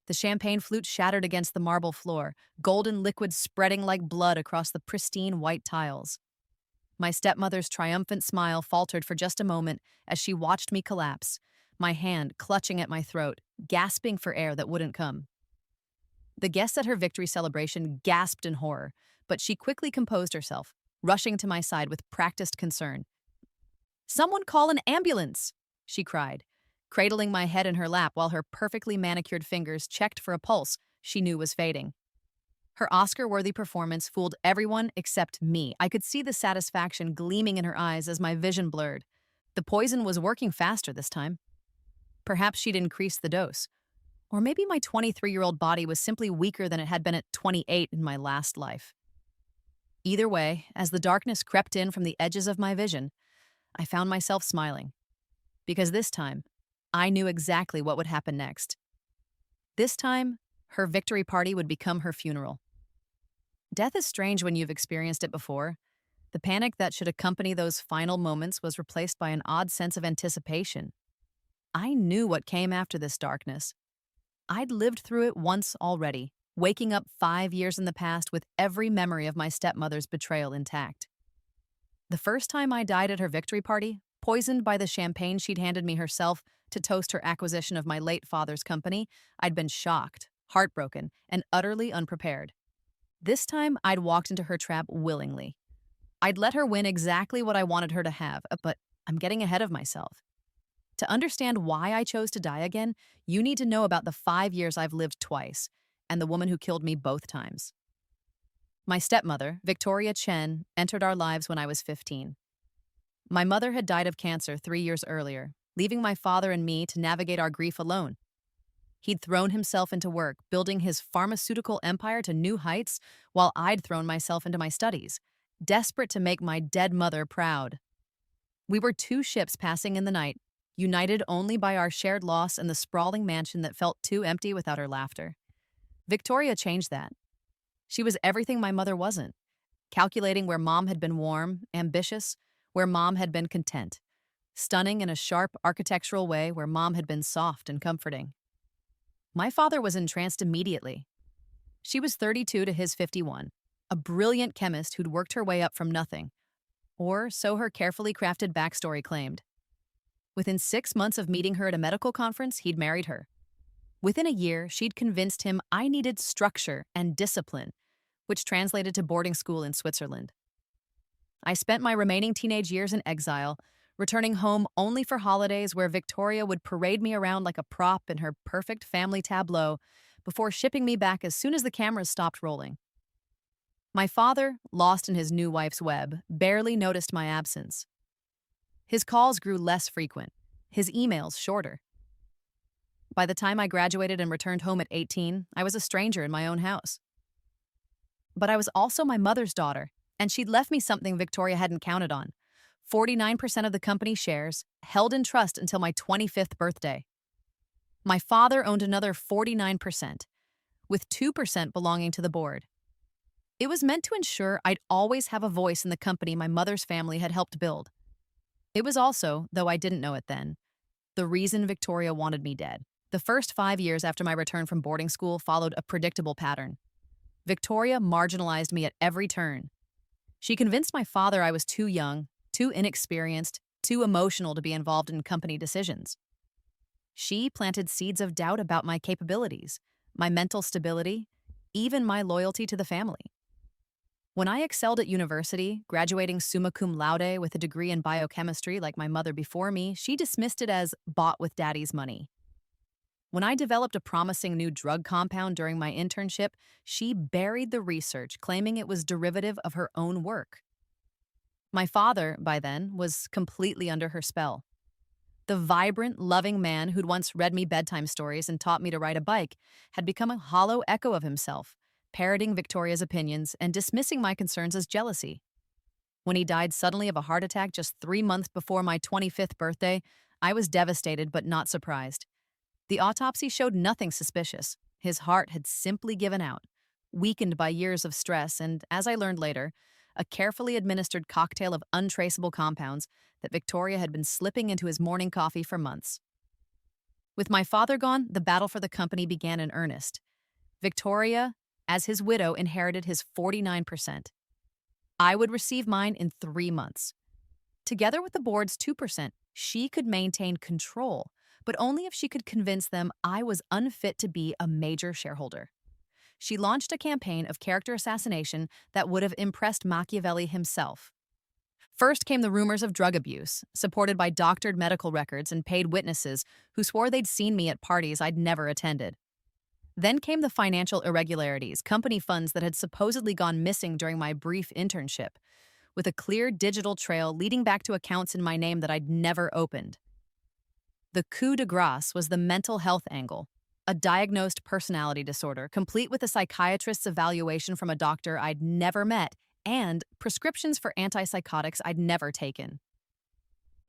The champagne flute shattered against the marble floor, golden liquid spreading like blood across the pristine white tiles. My stepmother's triumphant smile faltered for just a moment as she watched me collapse, my hand clutching at my throat, gasping for air that wouldn't come. The guests at her victory celebration gasped in horror, but she quickly composed herself, rushing to my side with practiced concern. "Someone call an ambulance!" she cried, cradling my head in her lap while her perfectly manicured fingers checked for a pulse she knew was fading. Her Oscar-worthy performance fooled everyone except me. I could see the satisfaction gleaming in her eyes as my vision blurred. The poison was working faster this time. Perhaps she'd increased the dose. Or maybe my 23-year-old body was simply weaker than it had been at 28 in my last life. Either way, as the darkness crept in from the edges of my vision, I found myself smiling. Because this time, I knew exactly what would happen next. This time, her victory party would become her funeral. Death is strange when you've experienced it before. The panic that should accompany those final moments was replaced by an odd sense of anticipation. I knew what came after this darkness. I'd lived through it once already, waking up 5 years in the past with every memory of my stepmother's betrayal intact. The first time I died at her victory party, poisoned by the champagne she'd handed me herself to toast her acquisition of my late father's company, I'd been shocked, heartbroken, and utterly unprepared. This time, I'd walked into her trap willingly. I'd let her win exactly what I wanted her to have, but I'm getting ahead of myself. To understand why I chose to die again, you need to know about the 5 years I've lived twice, and the woman who killed me both times. My stepmother, Victoria Chen, entered our lives when I was 15. My mother had died of cancer 3 years earlier, leaving my father and me to navigate our grief alone. He'd thrown himself into work, building his pharmaceutical empire to new heights, while I'd thrown myself into my studies, desperate to make my dead mother proud. We were two ships passing in the night, united only by our shared loss and the sprawling mansion that felt too empty without her laughter. Victoria changed that. She was everything my mother wasn't, calculating where mom had been warm, ambitious, where mom had been content, stunning in a sharp architectural way where mom had been soft and comforting. My father was entranced immediately. She was 32 to his 51, a brilliant chemist who'd worked her way up from nothing, or so her carefully crafted backstory claimed. Within 6 months of meeting her at a medical conference, he'd married her. Within a year, she'd convinced him I needed structure and discipline, which translated to boarding school in Switzerland. I spent my remaining teenage years in exile, returning home only for holidays where Victoria would parade me around like a prop in her perfect family tableau before shipping me back as soon as the cameras stopped rolling. My father, lost in his new wife's web, barely noticed my absence. His calls grew less frequent, his emails shorter. By the time I graduated and returned home at 18, I was a stranger in my own house. But I was also my mother's daughter, and she'd left me something Victoria hadn't counted on: 49% of the company shares, held in trust until my 25th birthday. My father owned another 49%, with 2% belonging to the board. It was meant to ensure I'd always have a voice in the company my mother's family had helped build. It was also, though I didn't know it then, the reason Victoria wanted me dead. The first 5 years after my return from boarding school followed a predictable pattern. Victoria marginalized me at every turn. She convinced my father I was too young, too inexperienced, too emotional to be involved in company decisions. She planted seeds of doubt about my capabilities, my mental stability, even my loyalty to the family. When I excelled at university, graduating summa cum laude with a degree in biochemistry like my mother before me, she dismissed it as bought with daddy's money. When I developed a promising new drug compound during my internship, she buried the research, claiming it was derivative of her own work. My father, by then, was completely under her spell. The vibrant, loving man who'd once read me bedtime stories and taught me to ride a bike had become a hollow echo of himself, parroting Victoria's opinions and dismissing my concerns as jealousy. When he died suddenly of a heart attack just 3 months before my 25th birthday, I was devastated but not surprised. The autopsy showed nothing suspicious. His heart had simply given out, weakened by years of stress and, as I learned later, a carefully administered cocktail of untraceable compounds that Victoria had been slipping into his morning coffee for months. With my father gone, the battle for the company began in earnest. Victoria, as his widow, inherited his 49%. I would receive mine in 3 months. Together with the board's 2%, she could maintain control, but only if she could convince them I was unfit to be a major shareholder. She launched a campaign of character assassination that would have impressed Machiavelli himself. First came the rumors of drug abuse, supported by doctored medical records and paid witnesses who swore they'd seen me at parties I'd never attended. Then came the financial irregularities, company funds that had supposedly gone missing during my brief internship, with a clear digital trail leading back to accounts in my name that I'd never opened. The coup de grace was the mental health angle, a diagnosed personality disorder, complete with a psychiatrist's evaluation from a doctor I'd never met and prescriptions for antipsychotics I'd never taken.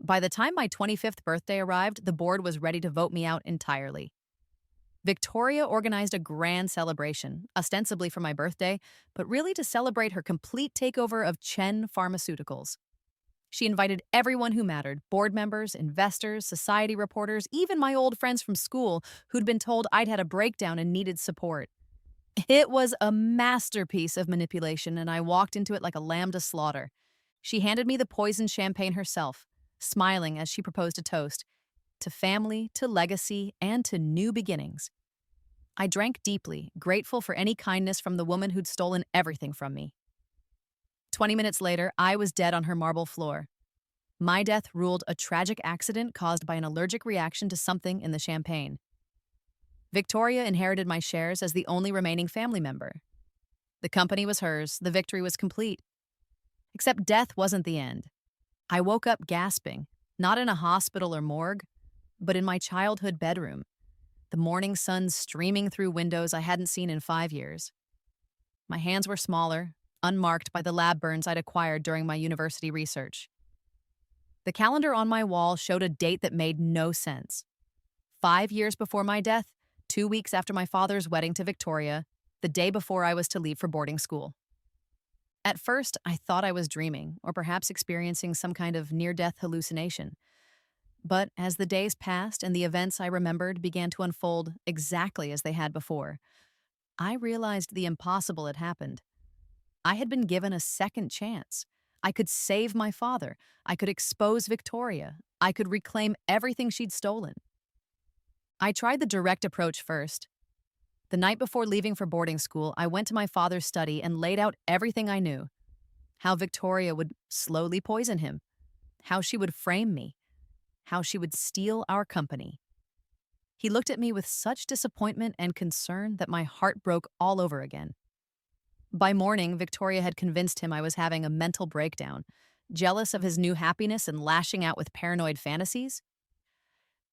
By the time my 25th birthday arrived, the board was ready to vote me out entirely. Victoria organized a grand celebration, ostensibly for my birthday, but really to celebrate her complete takeover of Chen Pharmaceuticals. She invited everyone who mattered, board members, investors, society reporters, even my old friends from school who'd been told I'd had a breakdown and needed support. It was a masterpiece of manipulation, and I walked into it like a lamb to slaughter. She handed me the poisoned champagne herself, smiling as she proposed a toast to family, to legacy, and to new beginnings. I drank deeply, grateful for any kindness from the woman who'd stolen everything from me. 20 minutes later, I was dead on her marble floor. My death ruled a tragic accident caused by an allergic reaction to something in the champagne. Victoria inherited my shares as the only remaining family member. The company was hers, the victory was complete. Except death wasn't the end. I woke up gasping, not in a hospital or morgue, but in my childhood bedroom, the morning sun streaming through windows I hadn't seen in 5 years. My hands were smaller, unmarked by the lab burns I'd acquired during my university research. The calendar on my wall showed a date that made no sense. 5 years before my death, 2 weeks after my father's wedding to Victoria, the day before I was to leave for boarding school. At first, I thought I was dreaming, or perhaps experiencing some kind of near-death hallucination. But as the days passed and the events I remembered began to unfold exactly as they had before, I realized the impossible had happened. I had been given a second chance. I could save my father. I could expose Victoria. I could reclaim everything she'd stolen. I tried the direct approach first. The night before leaving for boarding school, I went to my father's study and laid out everything I knew. How Victoria would slowly poison him. How she would frame me. How she would steal our company. He looked at me with such disappointment and concern that my heart broke all over again. By morning, Victoria had convinced him I was having a mental breakdown, jealous of his new happiness and lashing out with paranoid fantasies.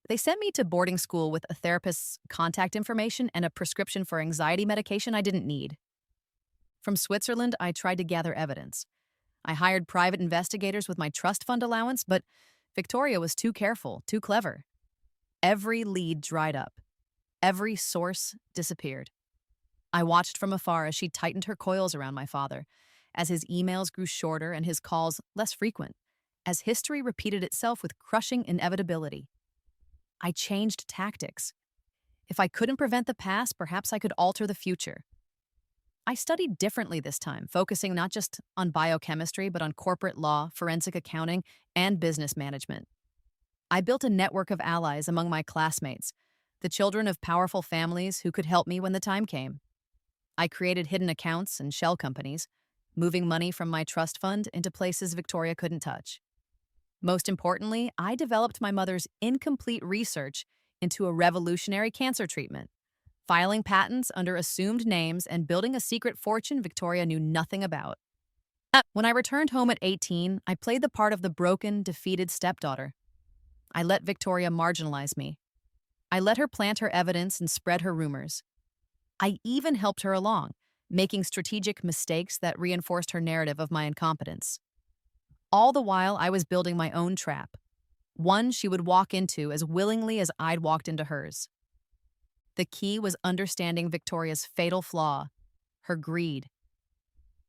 They sent me to boarding school with a therapist's contact information and a prescription for anxiety medication I didn't need. From Switzerland, I tried to gather evidence. I hired private investigators with my trust fund allowance, but Victoria was too careful, too clever. Every lead dried up. Every source disappeared. I watched from afar as she tightened her coils around my father, as his emails grew shorter and his calls less frequent, as history repeated itself with crushing inevitability. I changed tactics. If I couldn't prevent the past, perhaps I could alter the future. I studied differently this time, focusing not just on biochemistry, but on corporate law, forensic accounting, and business management. I built a network of allies among my classmates, the children of powerful families who could help me when the time came. I created hidden accounts and shell companies, moving money from my trust fund into places Victoria couldn't touch. Most importantly, I developed my mother's incomplete research into a revolutionary cancer treatment, filing patents under assumed names and building a secret fortune Victoria knew nothing about. When I returned home at 18, I played the part of the broken, defeated stepdaughter. I let Victoria marginalize me. I let her plant her evidence and spread her rumors. I even helped her along, making strategic mistakes that reinforced her narrative of my incompetence. All the while, I was building my own trap, one she would walk into as willingly as I'd walked into hers. The key was understanding Victoria's fatal flaw, her greed.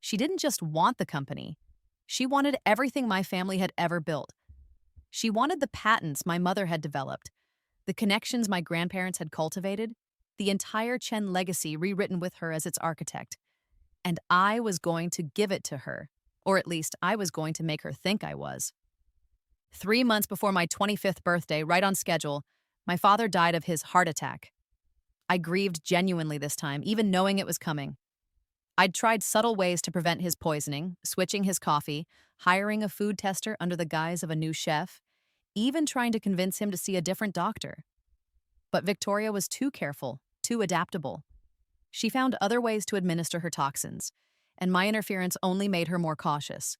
She didn't just want the company. She wanted everything my family had ever built. She wanted the patents my mother had developed, The connections my grandparents had cultivated, the entire Chen legacy rewritten with her as its architect. And I was going to give it to her, or at least I was going to make her think I was. 3 months before my 25th birthday, right on schedule, my father died of his heart attack. I grieved genuinely this time, even knowing it was coming. I'd tried subtle ways to prevent his poisoning, switching his coffee, hiring a food tester under the guise of a new chef, even trying to convince him to see a different doctor. But Victoria was too careful, too adaptable. She found other ways to administer her toxins, and my interference only made her more cautious.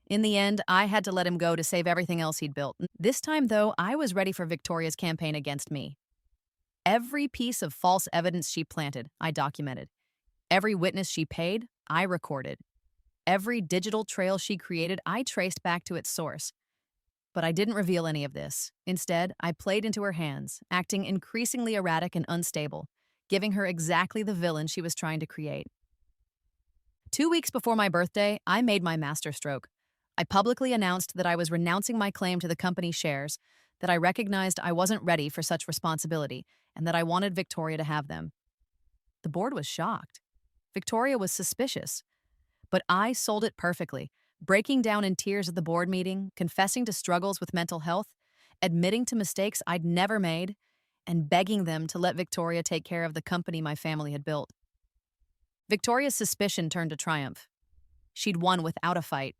In the end, I had to let him go to save everything else he'd built. This time, though, I was ready for Victoria's campaign against me. Every piece of false evidence she planted, I documented. Every witness she paid, I recorded. Every digital trail she created, I traced back to its source. But I didn't reveal any of this. Instead, I played into her hands, acting increasingly erratic and unstable, giving her exactly the villain she was trying to create. 2 weeks before my birthday, I made my masterstroke. I publicly announced that I was renouncing my claim to the company's shares, that I recognized I wasn't ready for such responsibility, and that I wanted Victoria to have them. The board was shocked. Victoria was suspicious. But I sold it perfectly, breaking down in tears at the board meeting, confessing to struggles with mental health, admitting to mistakes I'd never made, and begging them to let Victoria take care of the company my family had built. Victoria's suspicion turned to triumph. She'd won without a fight.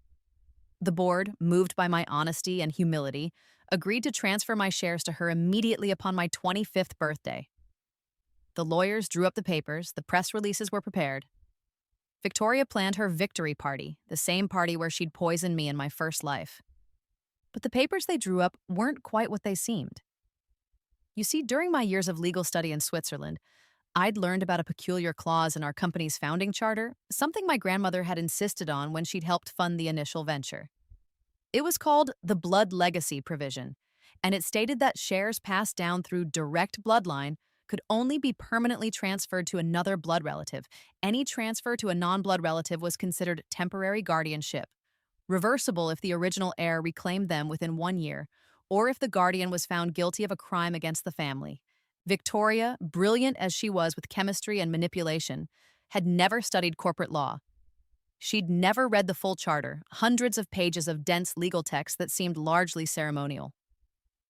The board, moved by my honesty and humility, agreed to transfer my shares to her immediately upon my 25th birthday. The lawyers drew up the papers, the press releases were prepared. Victoria planned her victory party, the same party where she'd poisoned me in my first life. But the papers they drew up weren't quite what they seemed. You see, during my years of legal study in Switzerland, I'd learned about a peculiar clause in our company's founding charter, something my grandmother had insisted on when she'd helped fund the initial venture. It was called the blood legacy provision, and it stated that shares passed down through direct bloodline could only be permanently transferred to another blood relative. Any transfer to a non-blood relative was considered temporary guardianship, reversible if the original heir reclaimed them within 1 year, or if the guardian was found guilty of a crime against the family. Victoria, brilliant as she was with chemistry and manipulation, had never studied corporate law. She'd never read the full charter, hundreds of pages of dense legal text that seemed largely ceremonial.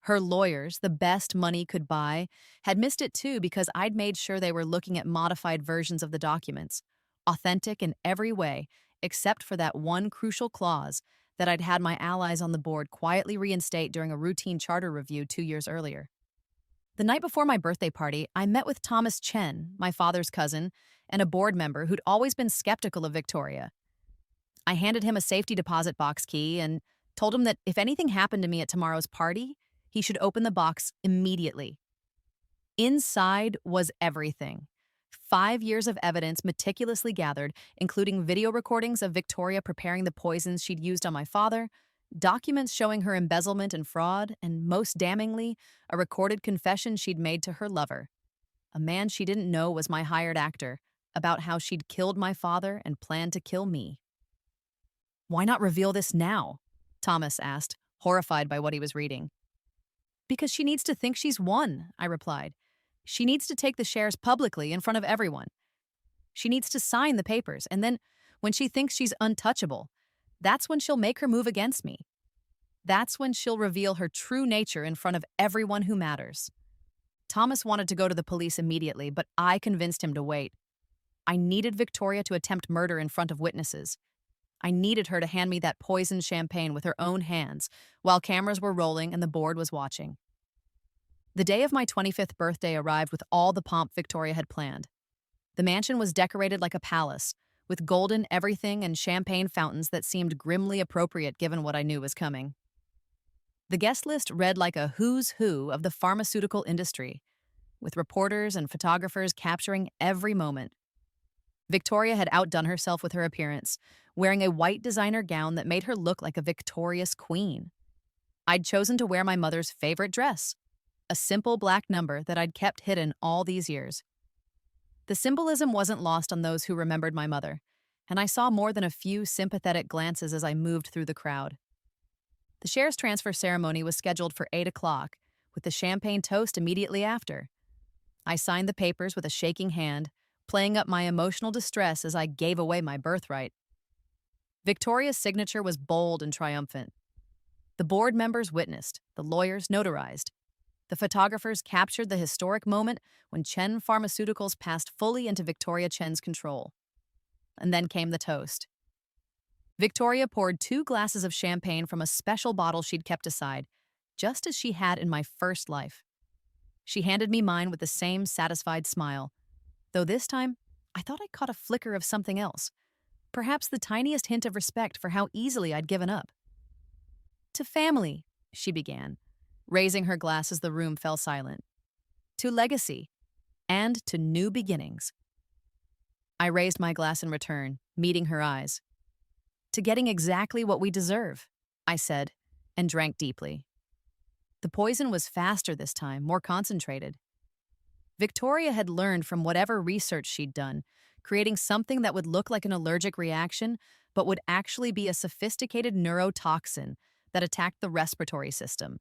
Her lawyers, the best money could buy, had missed it too because I'd made sure they were looking at modified versions of the documents, authentic in every way, except for that one crucial clause that I'd had my allies on the board quietly reinstate during a routine charter review 2 years earlier. The night before my birthday party, I met with Thomas Chen, my father's cousin, and a board member who'd always been skeptical of Victoria. I handed him a safety deposit box key and told him that if anything happened to me at tomorrow's party, he should open the box immediately. Inside was everything. 5 years of evidence meticulously gathered, including video recordings of Victoria preparing the poisons she'd used on my father, documents showing her embezzlement and fraud, and most damningly, a recorded confession she'd made to her lover, a man she didn't know was my hired actor, about how she'd killed my father and planned to kill me. "Why not reveal this now?" Thomas asked, horrified by what he was reading. "Because she needs to think she's won," I replied. "She needs to take the shares publicly in front of everyone. She needs to sign the papers, and then, when she thinks she's untouchable, that's when she'll make her move against me. That's when she'll reveal her true nature in front of everyone who matters." Thomas wanted to go to the police immediately, but I convinced him to wait. I needed Victoria to attempt murder in front of witnesses. I needed her to hand me that poisoned champagne with her own hands, while cameras were rolling and the board was watching. The day of my 25th birthday arrived with all the pomp Victoria had planned. The mansion was decorated like a palace, with golden everything and champagne fountains that seemed grimly appropriate given what I knew was coming. The guest list read like a who's who of the pharmaceutical industry, with reporters and photographers capturing every moment. Victoria had outdone herself with her appearance, wearing a white designer gown that made her look like a victorious queen. I'd chosen to wear my mother's favorite dress, a simple black number that I'd kept hidden all these years. The symbolism wasn't lost on those who remembered my mother, and I saw more than a few sympathetic glances as I moved through the crowd. The shares transfer ceremony was scheduled for 8 o'clock, with the champagne toast immediately after. I signed the papers with a shaking hand, playing up my emotional distress as I gave away my birthright. Victoria's signature was bold and triumphant. The board members witnessed, the lawyers notarized. The photographers captured the historic moment when Chen Pharmaceuticals passed fully into Victoria Chen's control. And then came the toast. Victoria poured 2 glasses of champagne from a special bottle she'd kept aside, just as she had in my first life. She handed me mine with the same satisfied smile, though this time I thought I caught a flicker of something else, perhaps the tiniest hint of respect for how easily I'd given up. "To family," she began, raising her glass as the room fell silent. "To legacy, and to new beginnings." I raised my glass in return, meeting her eyes. "To getting exactly what we deserve," I said, and drank deeply. The poison was faster this time, more concentrated. Victoria had learned from whatever research she'd done, creating something that would look like an allergic reaction, but would actually be a sophisticated neurotoxin that attacked the respiratory system.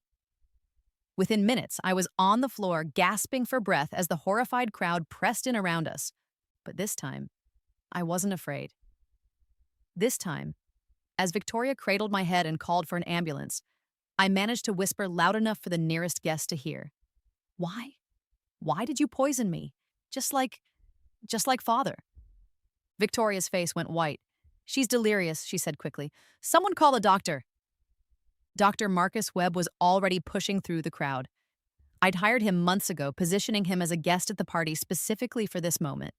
Within minutes, I was on the floor, gasping for breath as the horrified crowd pressed in around us. But this time, I wasn't afraid. This time, as Victoria cradled my head and called for an ambulance, I managed to whisper loud enough for the nearest guest to hear. "Why? Why did you poison me? Just like father." Victoria's face went white. "She's delirious," she said quickly. "Someone call a doctor." Dr. Marcus Webb was already pushing through the crowd. I'd hired him months ago, positioning him as a guest at the party specifically for this moment.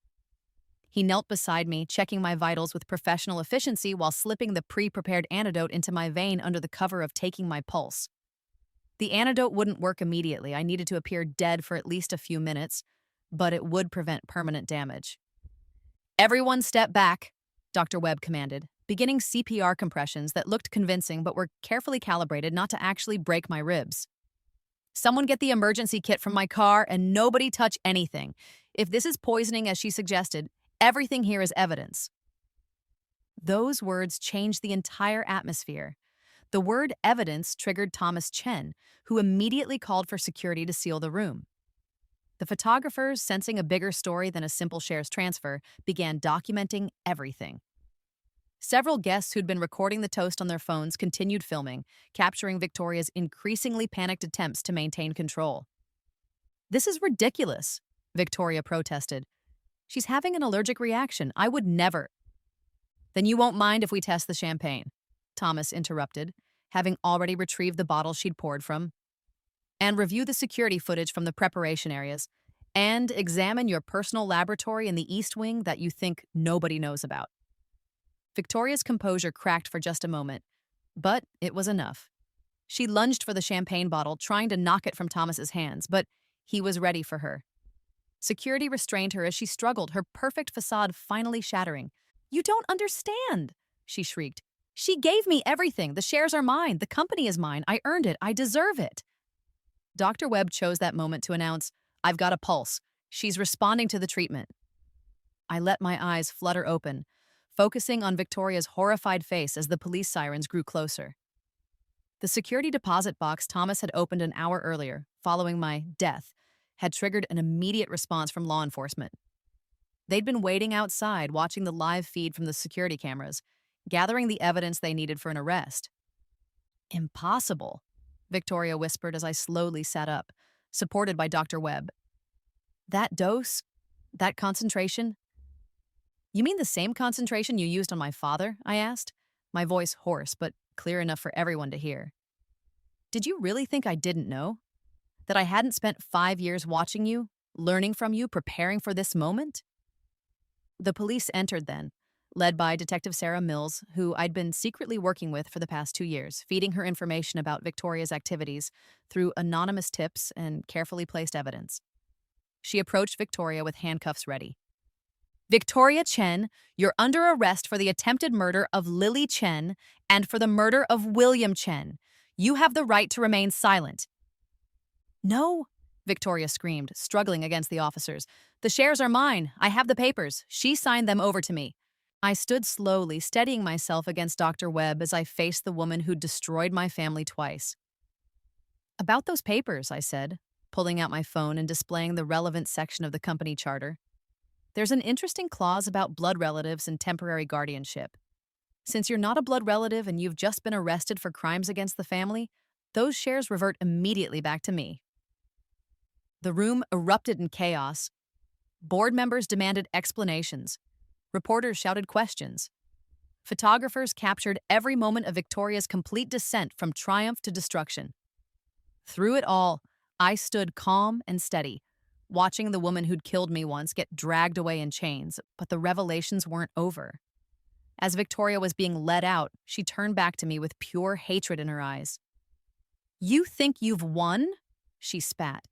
He knelt beside me, checking my vitals with professional efficiency while slipping the pre-prepared antidote into my vein under the cover of taking my pulse. The antidote wouldn't work immediately. I needed to appear dead for at least a few minutes, but it would prevent permanent damage. "Everyone step back," Dr. Webb commanded, beginning CPR compressions that looked convincing but were carefully calibrated not to actually break my ribs. "Someone get the emergency kit from my car and nobody touch anything. If this is poisoning as she suggested, everything here is evidence." Those words changed the entire atmosphere. The word evidence triggered Thomas Chen, who immediately called for security to seal the room. The photographers, sensing a bigger story than a simple shares transfer, began documenting everything. Several guests who'd been recording the toast on their phones continued filming, capturing Victoria's increasingly panicked attempts to maintain control. "This is ridiculous," Victoria protested. "She's having an allergic reaction. I would never." "Then you won't mind if we test the champagne," Thomas interrupted, having already retrieved the bottle she'd poured from. "And review the security footage from the preparation areas, and examine your personal laboratory in the East Wing that you think nobody knows about." Victoria's composure cracked for just a moment, but it was enough. She lunged for the champagne bottle, trying to knock it from Thomas's hands, but he was ready for her. Security restrained her as she struggled, her perfect facade finally shattering. "You don't understand," she shrieked. "She gave me everything. The shares are mine. The company is mine. I earned it. I deserve it." Dr. Webb chose that moment to announce, "I've got a pulse. She's responding to the treatment." I let my eyes flutter open, focusing on Victoria's horrified face as the police sirens grew closer. The security deposit box Thomas had opened an hour earlier, following my death, had triggered an immediate response from law enforcement. They'd been waiting outside, watching the live feed from the security cameras, gathering the evidence they needed for an arrest. "Impossible," Victoria whispered as I slowly sat up, supported by Dr. Webb. "That dose? That concentration?" "You mean the same concentration you used on my father?" I asked, my voice hoarse but clear enough for everyone to hear. "Did you really think I didn't know? That I hadn't spent 5 years watching you, learning from you, preparing for this moment?" The police entered then, led by Detective Sarah Mills, who I'd been secretly working with for the past 2 years, feeding her information about Victoria's activities through anonymous tips and carefully placed evidence. She approached Victoria with handcuffs ready. "Victoria Chen, you're under arrest for the attempted murder of Lily Chen and for the murder of William Chen. You have the right to remain silent." "No," Victoria screamed, struggling against the officers. "The shares are mine. I have the papers. She signed them over to me." I stood slowly, steadying myself against Dr. Webb as I faced the woman who'd destroyed my family twice. About those papers, I said, pulling out my phone and displaying the relevant section of the company charter. There's an interesting clause about blood relatives and temporary guardianship. Since you're not a blood relative and you've just been arrested for crimes against the family, those shares revert immediately back to me. The room erupted in chaos. Board members demanded explanations. Reporters shouted questions. Photographers captured every moment of Victoria's complete descent from triumph to destruction. Through it all, I stood calm and steady, watching the woman who'd killed me once get dragged away in chains, but the revelations weren't over. As Victoria was being led out, she turned back to me with pure hatred in her eyes. "You think you've won?" she spat.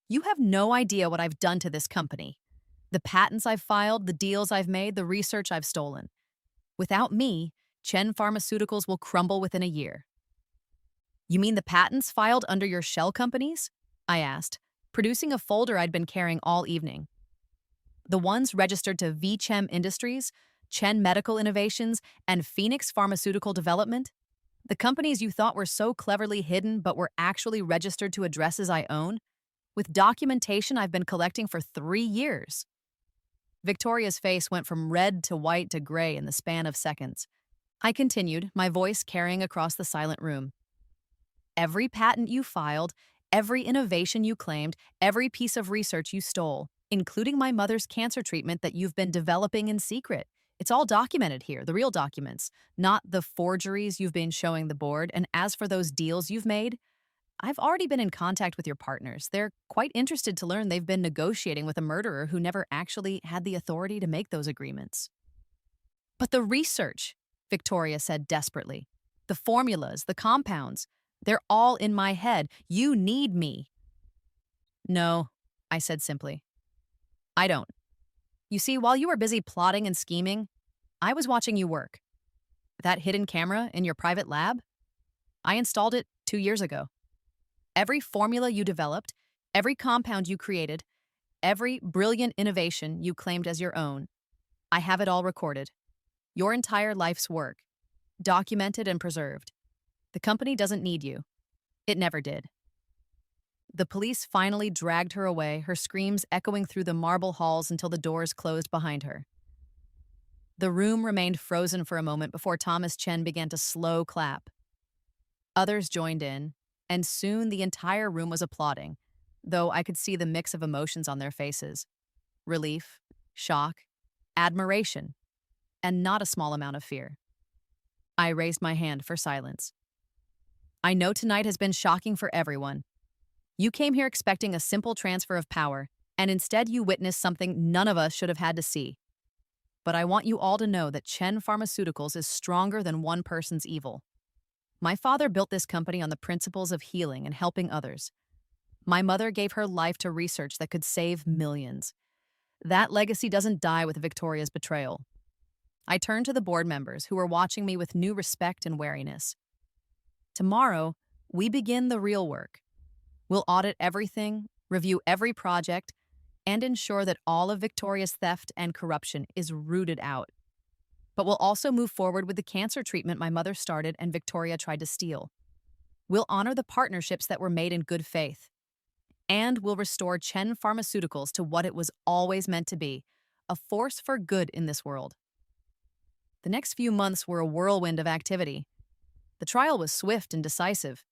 "You have no idea what I've done to this company. The patents I've filed, the deals I've made, the research I've stolen. Without me, Chen Pharmaceuticals will crumble within a year." "You mean the patents filed under your shell companies?" I asked, producing a folder I'd been carrying all evening. "The ones registered to VChem Industries, Chen Medical Innovations, and Phoenix Pharmaceutical Development? The companies you thought were so cleverly hidden but were actually registered to addresses I own, with documentation I've been collecting for 3 years." Victoria's face went from red to white to gray in the span of seconds. I continued, my voice carrying across the silent room. "Every patent you filed, every innovation you claimed, every piece of research you stole, including my mother's cancer treatment that you've been developing in secret. It's all documented here, the real documents, not the forgeries you've been showing the board. And as for those deals you've made, I've already been in contact with your partners. They're quite interested to learn they've been negotiating with a murderer who never actually had the authority to make those agreements." "But the research," Victoria said desperately. "The formulas, the compounds, they're all in my head. You need me." "No," I said simply. "I don't. You see, while you were busy plotting and scheming, I was watching you work. That hidden camera in your private lab? I installed it 2 years ago. Every formula you developed, every compound you created, every brilliant innovation you claimed as your own, I have it all recorded. Your entire life's work, documented and preserved. The company doesn't need you. It never did." The police finally dragged her away, her screams echoing through the marble halls until the doors closed behind her. The room remained frozen for a moment before Thomas Chen began to slow clap. Others joined in, and soon the entire room was applauding, though I could see the mix of emotions on their faces: relief, shock, admiration, and not a small amount of fear. I raised my hand for silence. "I know tonight has been shocking for everyone. You came here expecting a simple transfer of power, and instead you witnessed something none of us should have had to see. But I want you all to know that Chen Pharmaceuticals is stronger than one person's evil. My father built this company on the principles of healing and helping others. My mother gave her life to research that could save millions. That legacy doesn't die with Victoria's betrayal." I turned to the board members who were watching me with new respect and wariness. "Tomorrow, we begin the real work. We'll audit everything, review every project, and ensure that all of Victoria's theft and corruption is rooted out. But we'll also move forward with the cancer treatment my mother started and Victoria tried to steal. We'll honor the partnerships that were made in good faith. And we'll restore Chen Pharmaceuticals to what it was always meant to be, a force for good in this world." The next few months were a whirlwind of activity. The trial was swift and decisive.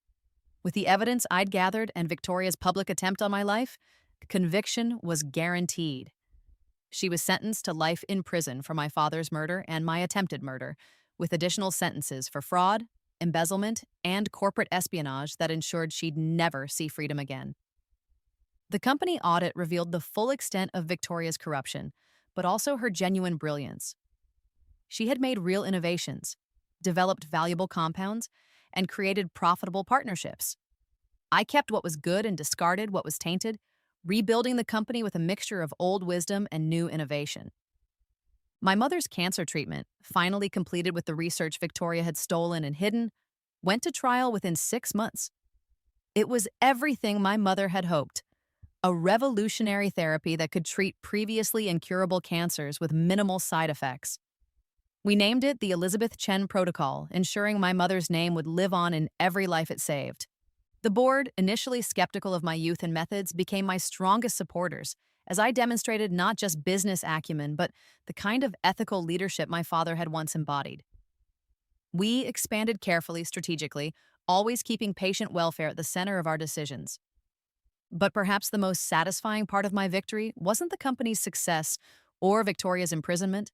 With the evidence I'd gathered and Victoria's public attempt on my life, conviction was guaranteed. She was sentenced to life in prison for my father's murder and my attempted murder, with additional sentences for fraud, embezzlement, and corporate espionage that ensured she'd never see freedom again. The company audit revealed the full extent of Victoria's corruption, but also her genuine brilliance. She had made real innovations, developed valuable compounds, and created profitable partnerships. I kept what was good and discarded what was tainted, rebuilding the company with a mixture of old wisdom and new innovation. My mother's cancer treatment, finally completed with the research Victoria had stolen and hidden, went to trial within 6 months. It was everything my mother had hoped: a revolutionary therapy that could treat previously incurable cancers with minimal side effects. We named it the Elizabeth Chen Protocol, ensuring my mother's name would live on in every life it saved. The board, initially skeptical of my youth and methods, became my strongest supporters, as I demonstrated not just business acumen, but the kind of ethical leadership my father had once embodied. We expanded carefully, strategically, always keeping patient welfare at the center of our decisions. But perhaps the most satisfying part of my victory wasn't the company's success or Victoria's imprisonment.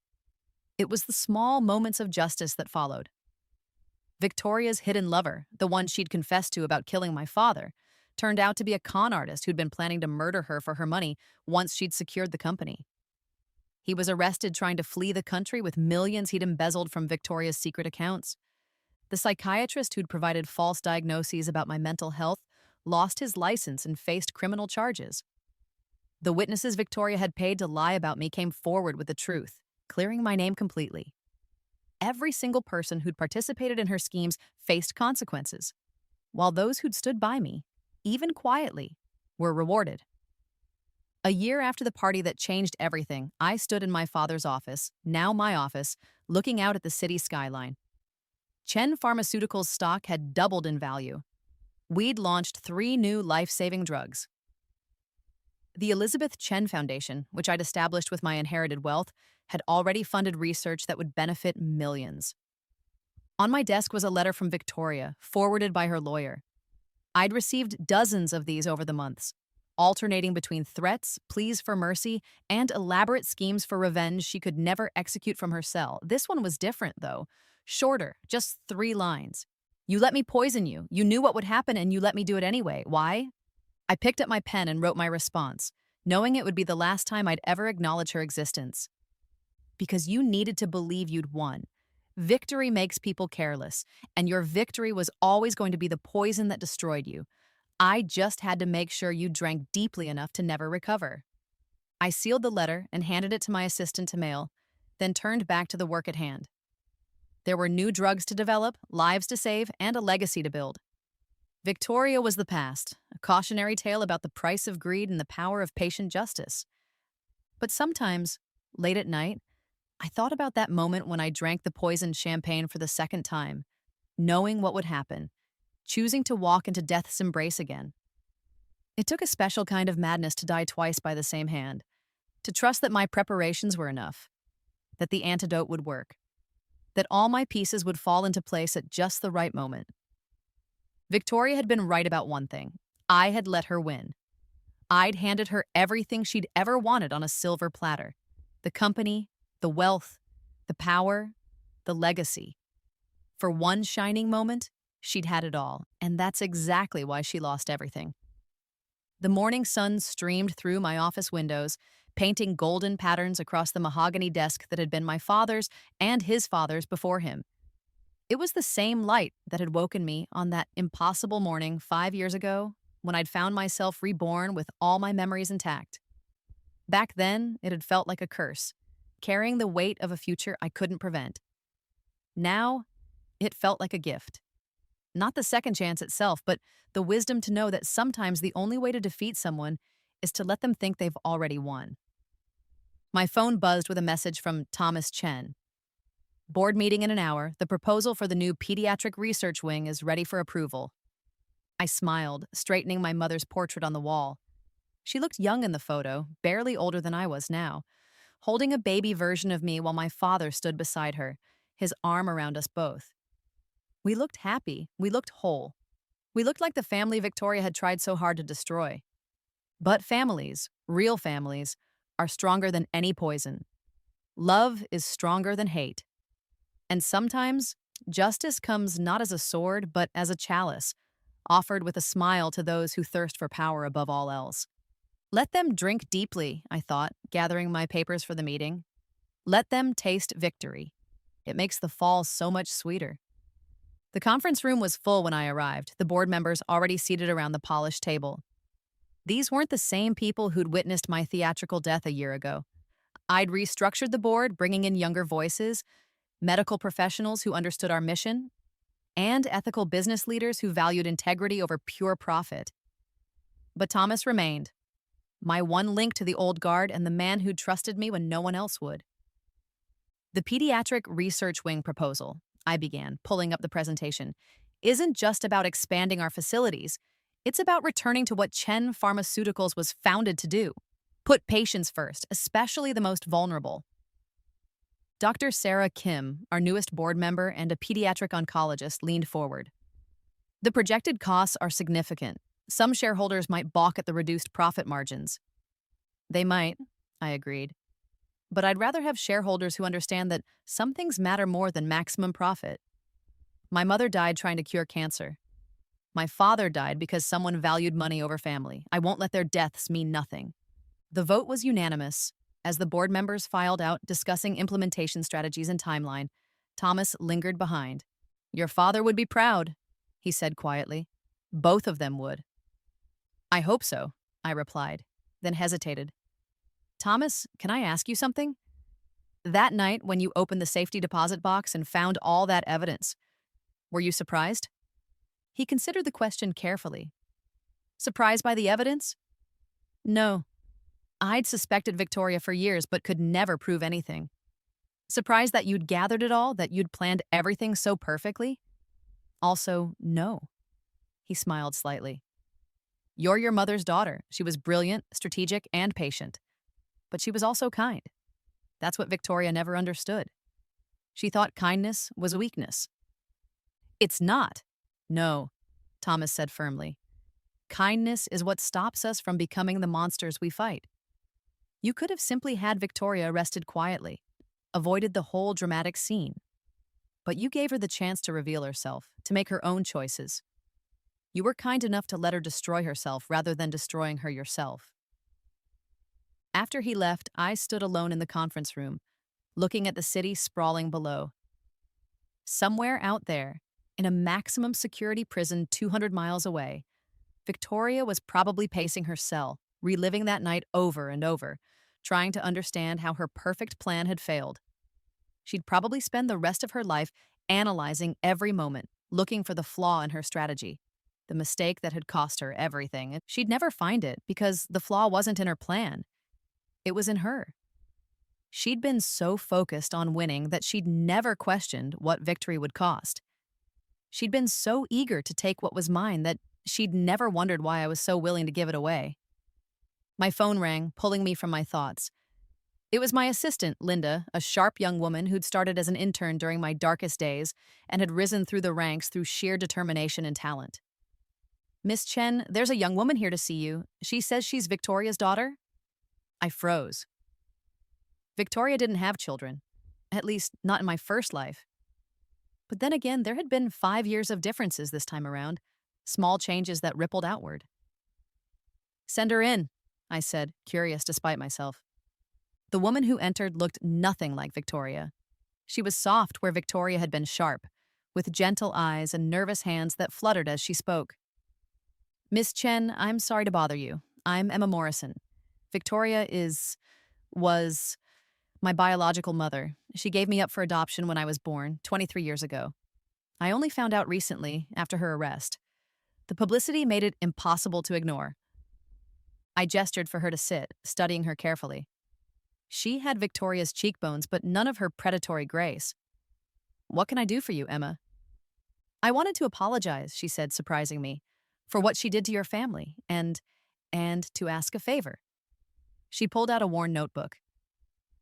It was the small moments of justice that followed. Victoria's hidden lover, the one she'd confessed to about killing my father, turned out to be a con artist who'd been planning to murder her for her money once she'd secured the company. He was arrested trying to flee the country with millions he'd embezzled from Victoria's secret accounts. The psychiatrist who'd provided false diagnoses about my mental health lost his license and faced criminal charges. The witnesses Victoria had paid to lie about me came forward with the truth, clearing my name completely. Every single person who'd participated in her schemes faced consequences, while those who'd stood by me, even quietly, were rewarded. A year after the party that changed everything, I stood in my father's office, now my office, looking out at the city skyline. Chen Pharmaceuticals' stock had doubled in value. We'd launched 3 new life-saving drugs. The Elizabeth Chen Foundation, which I'd established with my inherited wealth, had already funded research that would benefit millions. On my desk was a letter from Victoria, forwarded by her lawyer. I'd received dozens of these over the months, alternating between threats, pleas for mercy, and elaborate schemes for revenge she could never execute from her cell. This one was different, though. Shorter, just 3 lines. You let me poison you. You knew what would happen and you let me do it anyway. Why? I picked up my pen and wrote my response, knowing it would be the last time I'd ever acknowledge her existence. Because you needed to believe you'd won. Victory makes people careless, and your victory was always going to be the poison that destroyed you. I just had to make sure you drank deeply enough to never recover. I sealed the letter and handed it to my assistant to mail, then turned back to the work at hand. There were new drugs to develop, lives to save, and a legacy to build. Victoria was the past, a cautionary tale about the price of greed and the power of patient justice. But sometimes, late at night, I thought about that moment when I drank the poisoned champagne for the second time, knowing what would happen, choosing to walk into death's embrace again. It took a special kind of madness to die twice by the same hand, to trust that my preparations were enough, that the antidote would work, that all my pieces would fall into place at just the right moment. Victoria had been right about one thing. I had let her win. I'd handed her everything she'd ever wanted on a silver platter. The company, the wealth, the power, the legacy. For one shining moment, she'd had it all, and that's exactly why she lost everything. The morning sun streamed through my office windows, painting golden patterns across the mahogany desk that had been my father's and his father's before him. It was the same light that had woken me on that impossible morning 5 years ago when I'd found myself reborn with all my memories intact. Back then, it had felt like a curse, carrying the weight of a future I couldn't prevent. Now, it felt like a gift. Not the second chance itself, but the wisdom to know that sometimes the only way to defeat someone is to let them think they've already won. My phone buzzed with a message from Thomas Chen. Board meeting in an hour. The proposal for the new pediatric research wing is ready for approval. I smiled, straightening my mother's portrait on the wall. She looked young in the photo, barely older than I was now, holding a baby version of me while my father stood beside her, his arm around us both. We looked happy. We looked whole. We looked like the family Victoria had tried so hard to destroy. But families, real families, are stronger than any poison. Love is stronger than hate. And sometimes, justice comes not as a sword, but as a chalice, offered with a smile to those who thirst for power above all else. Let them drink deeply, I thought, gathering my papers for the meeting. Let them taste victory. It makes the fall so much sweeter. The conference room was full when I arrived, the board members already seated around the polished table. These weren't the same people who'd witnessed my theatrical death a year ago. I'd restructured the board, bringing in younger voices, medical professionals who understood our mission, and ethical business leaders who valued integrity over pure profit. But Thomas remained, my one link to the old guard and the man who'd trusted me when no one else would. The pediatric research wing proposal, I began, pulling up the presentation, isn't just about expanding our facilities. It's about returning to what Chen Pharmaceuticals was founded to do: put patients first, especially the most vulnerable. Dr. Sarah Kim, our newest board member and a pediatric oncologist, leaned forward. The projected costs are significant. Some shareholders might balk at the reduced profit margins. They might, I agreed. But I'd rather have shareholders who understand that some things matter more than maximum profit. My mother died trying to cure cancer. My father died because someone valued money over family. I won't let their deaths mean nothing. The vote was unanimous. As the board members filed out discussing implementation strategies and timeline, Thomas lingered behind. Your father would be proud, he said quietly. Both of them would. I hope so, I replied, then hesitated. Thomas, can I ask you something? That night when you opened the safety deposit box and found all that evidence, were you surprised? He considered the question carefully. Surprised by the evidence? No. I'd suspected Victoria for years but could never prove anything. Surprised that you'd gathered it all, that you'd planned everything so perfectly? Also, no. He smiled slightly. You're your mother's daughter. She was brilliant, strategic, and patient. But she was also kind. That's what Victoria never understood. She thought kindness was a weakness. It's not. No, Thomas said firmly. Kindness is what stops us from becoming the monsters we fight. You could have simply had Victoria arrested quietly, avoided the whole dramatic scene. But you gave her the chance to reveal herself, to make her own choices. You were kind enough to let her destroy herself rather than destroying her yourself. After he left, I stood alone in the conference room, looking at the city sprawling below. Somewhere out there, in a maximum security prison 200 miles away, Victoria was probably pacing her cell, reliving that night over and over, trying to understand how her perfect plan had failed. She'd probably spend the rest of her life analyzing every moment, looking for the flaw in her strategy, the mistake that had cost her everything. She'd never find it because the flaw wasn't in her plan. It was in her. She'd been so focused on winning that she'd never questioned what victory would cost. She'd been so eager to take what was mine that she'd never wondered why I was so willing to give it away. My phone rang, pulling me from my thoughts. It was my assistant, Linda, a sharp young woman who'd started as an intern during my darkest days and had risen through the ranks through sheer determination and talent. Miss Chen, there's a young woman here to see you. She says she's Victoria's daughter. I froze. Victoria didn't have children, at least not in my first life. But then again, there had been 5 years of differences this time around, small changes that rippled outward. Send her in, I said, curious despite myself. The woman who entered looked nothing like Victoria. She was soft where Victoria had been sharp, with gentle eyes and nervous hands that fluttered as she spoke. Miss Chen, I'm sorry to bother you. I'm Emma Morrison. Victoria was my biological mother. She gave me up for adoption when I was born, 23 years ago. I only found out recently, after her arrest. The publicity made it impossible to ignore. I gestured for her to sit, studying her carefully. She had Victoria's cheekbones, but none of her predatory grace. What can I do for you, Emma? I wanted to apologize, she said, surprising me, for what she did to your family, and to ask a favor. She pulled out a worn notebook.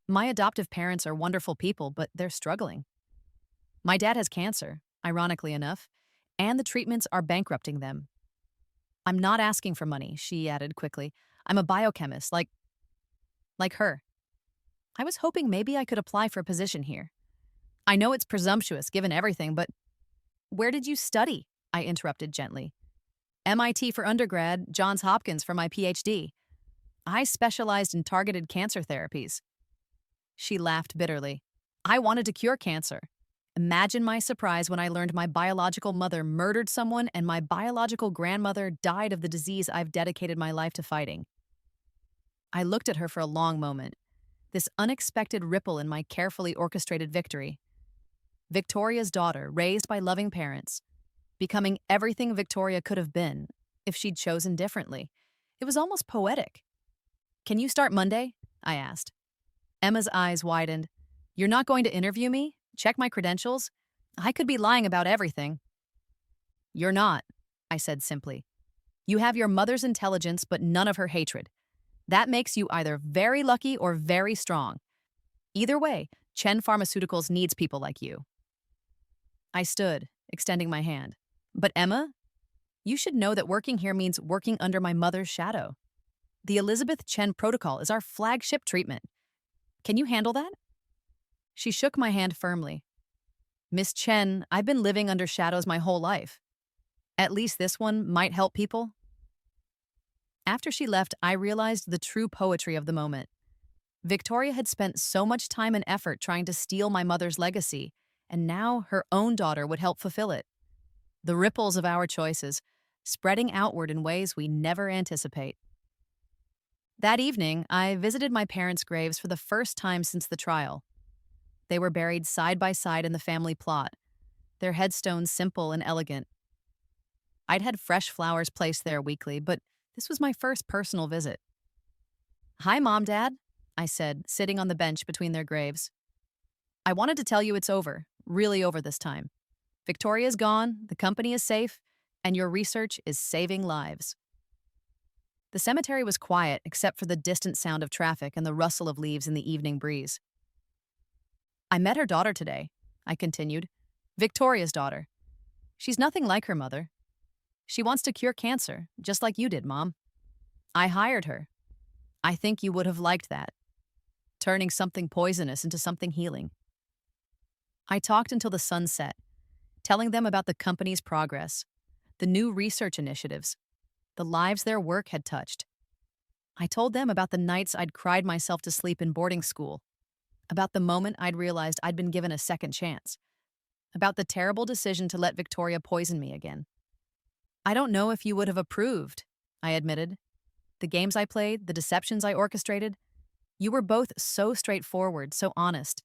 My adoptive parents are wonderful people, but they're struggling. My dad has cancer, ironically enough, and the treatments are bankrupting them. I'm not asking for money, she added quickly. I'm a biochemist, like her. I was hoping maybe I could apply for a position here. I know it's presumptuous given everything, but where did you study? I interrupted gently. MIT for undergrad, Johns Hopkins for my PhD. I specialized in targeted cancer therapies. She laughed bitterly. I wanted to cure cancer. Imagine my surprise when I learned my biological mother murdered someone and my biological grandmother died of the disease I've dedicated my life to fighting. I looked at her for a long moment, this unexpected ripple in my carefully orchestrated victory. Victoria's daughter, raised by loving parents, becoming everything Victoria could have been if she'd chosen differently. It was almost poetic. Can you start Monday? I asked. Emma's eyes widened. You're not going to interview me? Check my credentials? I could be lying about everything. You're not, I said simply. You have your mother's intelligence, but none of her hatred. That makes you either very lucky or very strong. Either way, Chen Pharmaceuticals needs people like you. I stood, extending my hand. But Emma, you should know that working here means working under my mother's shadow. The Elizabeth Chen Protocol is our flagship treatment. Can you handle that? She shook my hand firmly. Miss Chen, I've been living under shadows my whole life. At least this one might help people. After she left, I realized the true poetry of the moment. Victoria had spent so much time and effort trying to steal my mother's legacy, and now her own daughter would help fulfill it. The ripples of our choices, spreading outward in ways we never anticipate. That evening, I visited my parents' graves for the first time since the trial. They were buried side by side in the family plot, their headstones simple and elegant. I'd had fresh flowers placed there weekly, but this was my first personal visit. "Hi, Mom, Dad," I said, sitting on the bench between their graves. "I wanted to tell you it's over, really over this time. Victoria's gone, the company is safe, and your research is saving lives." The cemetery was quiet except for the distant sound of traffic and the rustle of leaves in the evening breeze. "I met her daughter today," I continued. "Victoria's daughter. She's nothing like her mother. She wants to cure cancer, just like you did, Mom. I hired her. I think you would have liked that. Turning something poisonous into something healing." I talked until the sun set, telling them about the company's progress, the new research initiatives, the lives their work had touched. I told them about the nights I'd cried myself to sleep in boarding school, about the moment I'd realized I'd been given a second chance, about the terrible decision to let Victoria poison me again. "I don't know if you would have approved," I admitted. "The games I played, the deceptions I orchestrated, you were both so straightforward, so honest.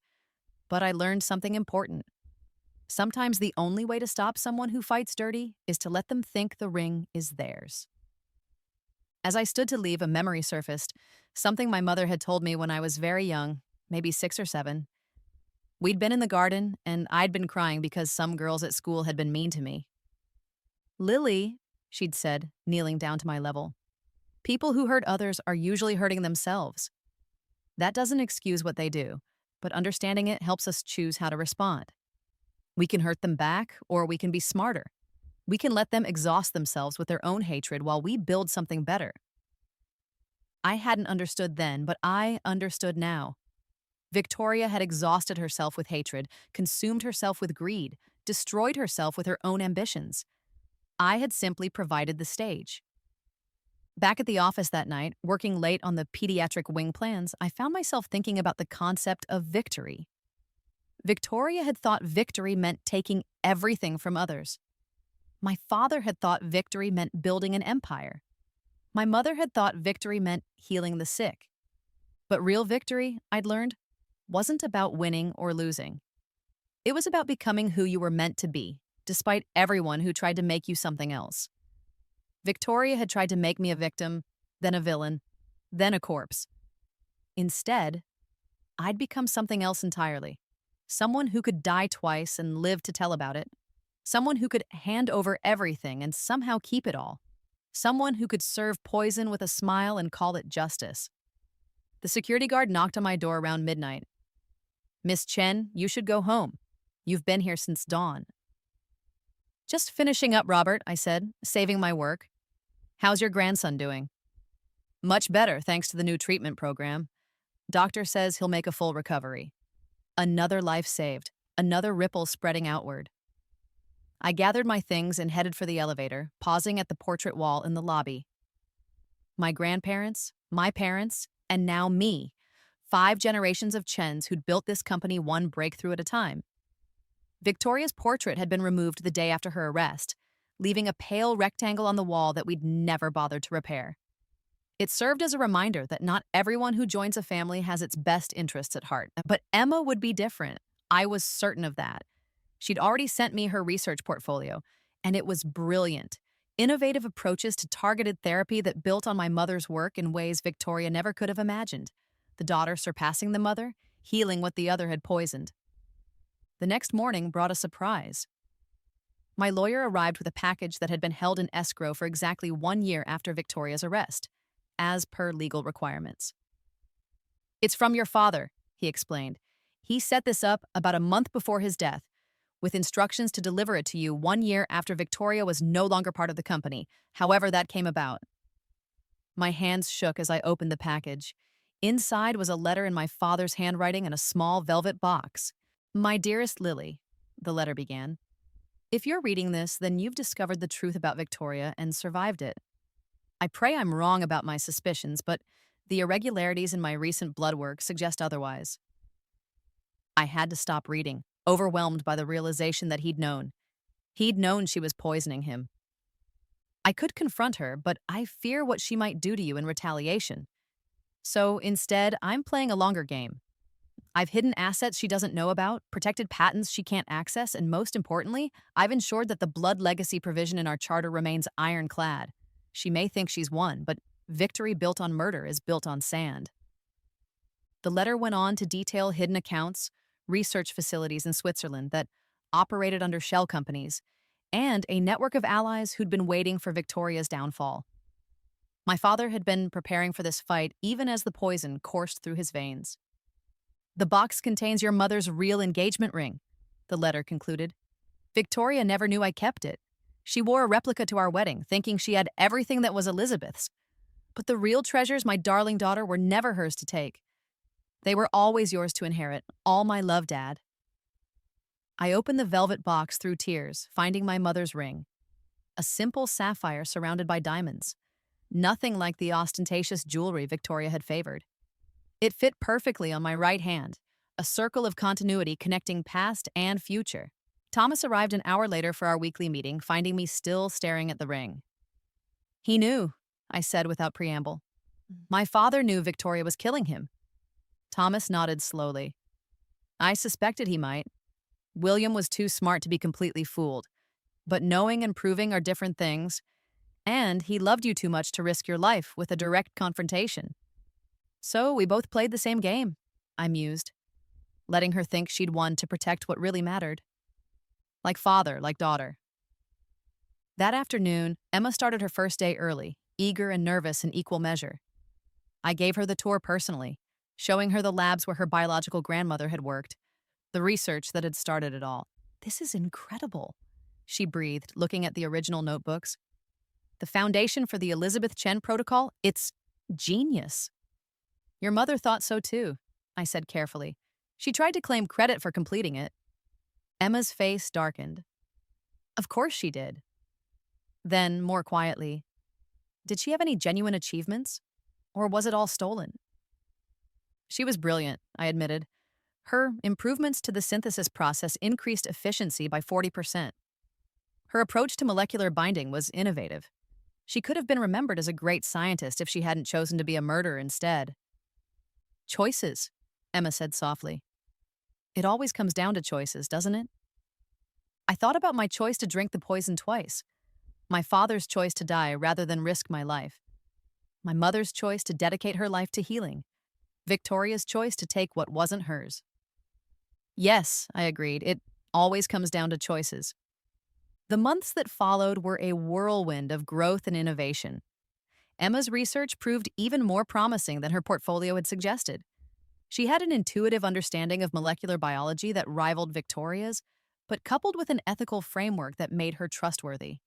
But I learned something important. Sometimes the only way to stop someone who fights dirty is to let them think the ring is theirs." As I stood to leave, a memory surfaced, something my mother had told me when I was very young, maybe 6 or 7. We'd been in the garden, and I'd been crying because some girls at school had been mean to me. "Lily," she'd said, kneeling down to my level, "people who hurt others are usually hurting themselves. That doesn't excuse what they do, but understanding it helps us choose how to respond. We can hurt them back, or we can be smarter. We can let them exhaust themselves with their own hatred while we build something better." I hadn't understood then, but I understood now. Victoria had exhausted herself with hatred, consumed herself with greed, destroyed herself with her own ambitions. I had simply provided the stage. Back at the office that night, working late on the pediatric wing plans, I found myself thinking about the concept of victory. Victoria had thought victory meant taking everything from others. My father had thought victory meant building an empire. My mother had thought victory meant healing the sick. But real victory, I'd learned, wasn't about winning or losing. It was about becoming who you were meant to be, despite everyone who tried to make you something else. Victoria had tried to make me a victim, then a villain, then a corpse. Instead, I'd become something else entirely. Someone who could die twice and live to tell about it. Someone who could hand over everything and somehow keep it all. Someone who could serve poison with a smile and call it justice. The security guard knocked on my door around midnight. "Miss Chen, you should go home. You've been here since dawn." "Just finishing up, Robert," I said, saving my work. "How's your grandson doing?" "Much better, thanks to the new treatment program. Doctor says he'll make a full recovery." Another life saved, another ripple spreading outward. I gathered my things and headed for the elevator, pausing at the portrait wall in the lobby. My grandparents, my parents, and now me. 5 generations of Chens who'd built this company one breakthrough at a time. Victoria's portrait had been removed the day after her arrest, leaving a pale rectangle on the wall that we'd never bothered to repair. It served as a reminder that not everyone who joins a family has its best interests at heart. But Emma would be different. I was certain of that. She'd already sent me her research portfolio, and it was brilliant. Innovative approaches to targeted therapy that built on my mother's work in ways Victoria never could have imagined. The daughter surpassing the mother, healing what the other had poisoned. The next morning brought a surprise. My lawyer arrived with a package that had been held in escrow for exactly 1 year after Victoria's arrest, as per legal requirements. "It's from your father," he explained. "He set this up about a month before his death, with instructions to deliver it to you 1 year after Victoria was no longer part of the company, however that came about." My hands shook as I opened the package. Inside was a letter in my father's handwriting and a small velvet box. "My dearest Lily," the letter began. "If you're reading this, then you've discovered the truth about Victoria and survived it. I pray I'm wrong about my suspicions, but the irregularities in my recent blood work suggest otherwise." I had to stop reading, overwhelmed by the realization that he'd known. He'd known she was poisoning him. I could confront her, but I fear what she might do to you in retaliation. So instead, I'm playing a longer game. I've hidden assets she doesn't know about, protected patents she can't access, and most importantly, I've ensured that the blood legacy provision in our charter remains ironclad. She may think she's won, but victory built on murder is built on sand. The letter went on to detail hidden accounts, research facilities in Switzerland that operated under shell companies, and a network of allies who'd been waiting for Victoria's downfall. My father had been preparing for this fight even as the poison coursed through his veins. "The box contains your mother's real engagement ring," the letter concluded. "Victoria never knew I kept it. She wore a replica to our wedding, thinking she had everything that was Elizabeth's. But the real treasures, my darling daughter, were never hers to take. They were always yours to inherit. All my love, Dad." I opened the velvet box through tears, finding my mother's ring. A simple sapphire surrounded by diamonds. Nothing like the ostentatious jewelry Victoria had favored. It fit perfectly on my right hand, a circle of continuity connecting past and future. Thomas arrived an hour later for our weekly meeting, finding me still staring at the ring. "He knew," I said without preamble. "My father knew Victoria was killing him." Thomas nodded slowly. "I suspected he might. William was too smart to be completely fooled. But knowing and proving are different things, and he loved you too much to risk your life with a direct confrontation. So we both played the same game," I mused, letting her think she'd won to protect what really mattered. Like father, like daughter. That afternoon, Emma started her first day early, eager and nervous in equal measure. I gave her the tour personally, showing her the labs where her biological grandmother had worked, the research that had started it all. "This is incredible," she breathed, looking at the original notebooks. "The foundation for the Elizabeth Chen protocol? It's genius." "Your mother thought so too," I said carefully. "She tried to claim credit for completing it." Emma's face darkened. "Of course she did." Then, more quietly, "Did she have any genuine achievements? Or was it all stolen?" "She was brilliant," I admitted. "Her improvements to the synthesis process increased efficiency by 40%. Her approach to molecular binding was innovative. She could have been remembered as a great scientist if she hadn't chosen to be a murderer instead." "Choices," Emma said softly. "It always comes down to choices, doesn't it? I thought about my choice to drink the poison twice. My father's choice to die rather than risk my life. My mother's choice to dedicate her life to healing. Victoria's choice to take what wasn't hers." "Yes," I agreed, "it always comes down to choices." The months that followed were a whirlwind of growth and innovation. Emma's research proved even more promising than her portfolio had suggested. She had an intuitive understanding of molecular biology that rivaled Victoria's, but coupled with an ethical framework that made her trustworthy.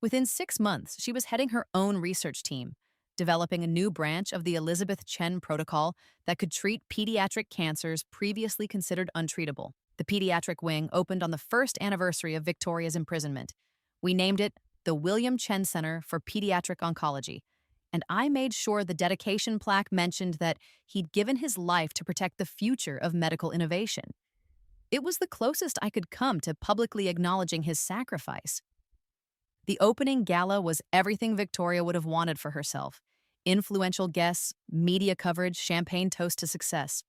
Within 6 months, she was heading her own research team, developing a new branch of the Elizabeth Chen protocol that could treat pediatric cancers previously considered untreatable. The pediatric wing opened on the first anniversary of Victoria's imprisonment. We named it the William Chen Center for Pediatric Oncology, and I made sure the dedication plaque mentioned that he'd given his life to protect the future of medical innovation. It was the closest I could come to publicly acknowledging his sacrifice. The opening gala was everything Victoria would have wanted for herself. Influential guests, media coverage, champagne toast to success.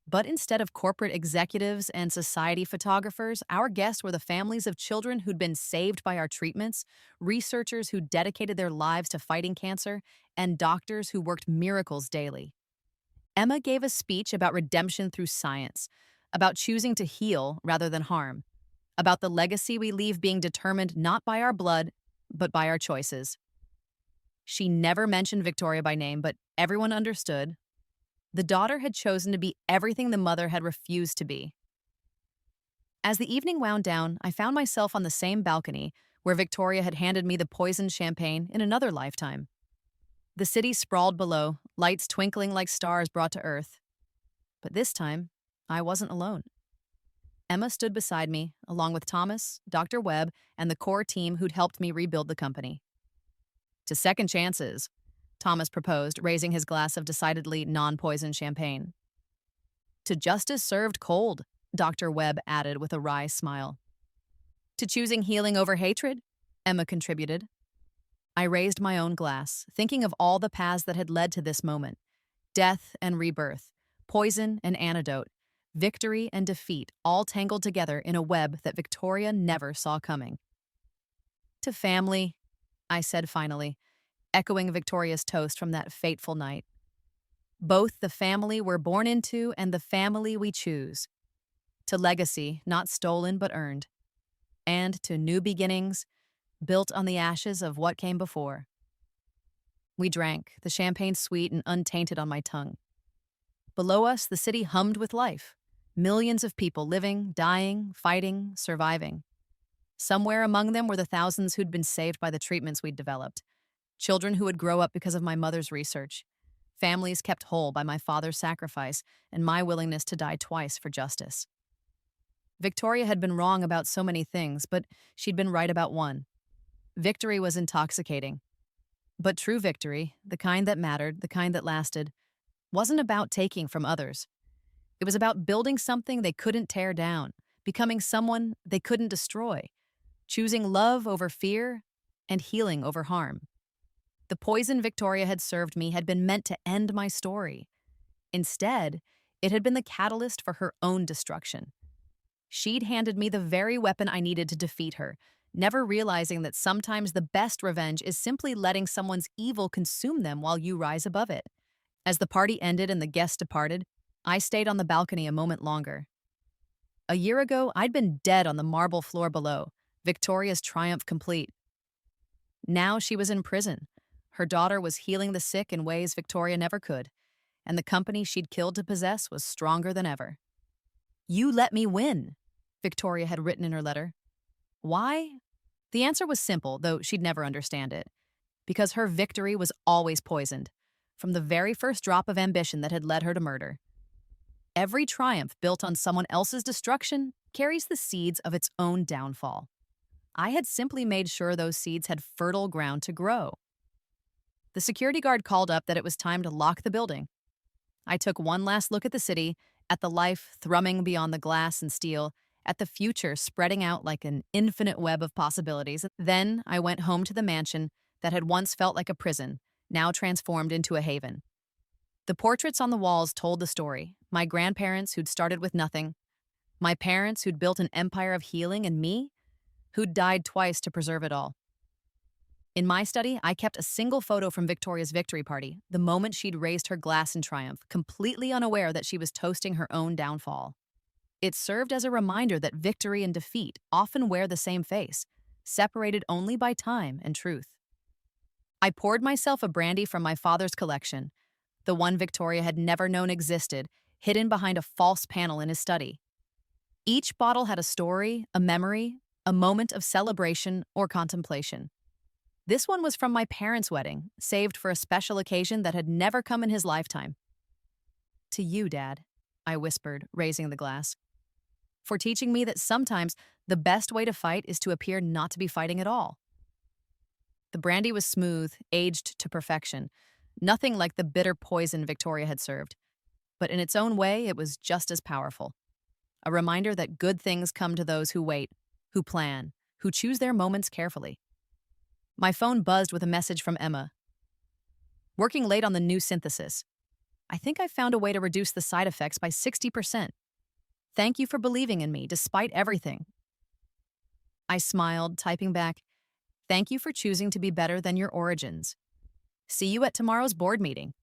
But instead of corporate executives and society photographers, our guests were the families of children who'd been saved by our treatments, researchers who dedicated their lives to fighting cancer, and doctors who worked miracles daily. Emma gave a speech about redemption through science, about choosing to heal rather than harm. about the legacy we leave being determined not by our blood, but by our choices. She never mentioned Victoria by name, but everyone understood. The daughter had chosen to be everything the mother had refused to be. As the evening wound down, I found myself on the same balcony where Victoria had handed me the poisoned champagne in another lifetime. The city sprawled below, lights twinkling like stars brought to earth. But this time, I wasn't alone. Emma stood beside me, along with Thomas, Dr. Webb, and the core team who'd helped me rebuild the company. To second chances, Thomas proposed, raising his glass of decidedly non-poisoned champagne. To justice served cold, Dr. Webb added with a wry smile. To choosing healing over hatred, Emma contributed. I raised my own glass, thinking of all the paths that had led to this moment. Death and rebirth, poison and antidote, victory and defeat, all tangled together in a web that Victoria never saw coming. To family, I said finally, echoing Victoria's toast from that fateful night. Both the family we're born into and the family we choose. To legacy, not stolen but earned. And to new beginnings, built on the ashes of what came before. We drank, the champagne sweet and untainted on my tongue. Below us, the city hummed with life. Millions of people living, dying, fighting, surviving. Somewhere among them were the thousands who'd been saved by the treatments we'd developed. Children who would grow up because of my mother's research. Families kept whole by my father's sacrifice and my willingness to die twice for justice. Victoria had been wrong about so many things, but she'd been right about one. Victory was intoxicating. But true victory, the kind that mattered, the kind that lasted, wasn't about taking from others. It was about building something they couldn't tear down, becoming someone they couldn't destroy, choosing love over fear and healing over harm. The poison Victoria had served me had been meant to end my story. Instead, it had been the catalyst for her own destruction. She'd handed me the very weapon I needed to defeat her, never realizing that sometimes the best revenge is simply letting someone's evil consume them while you rise above it. As the party ended and the guests departed, I stayed on the balcony a moment longer. A year ago, I'd been dead on the marble floor below, Victoria's triumph complete. Now she was in prison. Her daughter was healing the sick in ways Victoria never could, and the company she'd killed to possess was stronger than ever. "You let me win," Victoria had written in her letter. Why? The answer was simple, though she'd never understand it. Because her victory was always poisoned, from the very first drop of ambition that had led her to murder. Every triumph built on someone else's destruction carries the seeds of its own downfall. I had simply made sure those seeds had fertile ground to grow. The security guard called up that it was time to lock the building. I took one last look at the city, at the life thrumming beyond the glass and steel, at the future spreading out like an infinite web of possibilities. Then I went home to the mansion that had once felt like a prison, now transformed into a haven. The portraits on the walls told the story. My grandparents who'd started with nothing, my parents who'd built an empire of healing, and me, who'd died twice to preserve it all. In my study, I kept a single photo from Victoria's victory party, the moment she'd raised her glass in triumph, completely unaware that she was toasting her own downfall. It served as a reminder that victory and defeat often wear the same face, separated only by time and truth. I poured myself a brandy from my father's collection, the one Victoria had never known existed, hidden behind a false panel in his study. Each bottle had a story, a memory, a moment of celebration or contemplation. This one was from my parents' wedding, saved for a special occasion that had never come in his lifetime. "To you, Dad," I whispered, raising the glass, "for teaching me that sometimes the best way to fight is to appear not to be fighting at all." The brandy was smooth, aged to perfection, nothing like the bitter poison Victoria had served. But in its own way, it was just as powerful. A reminder that good things come to those who wait, who plan, who choose their moments carefully. My phone buzzed with a message from Emma. "Working late on the new synthesis. I think I found a way to reduce the side effects by 60%. Thank you for believing in me, despite everything." I smiled, typing back, "Thank you for choosing to be better than your origins. See you at tomorrow's board meeting."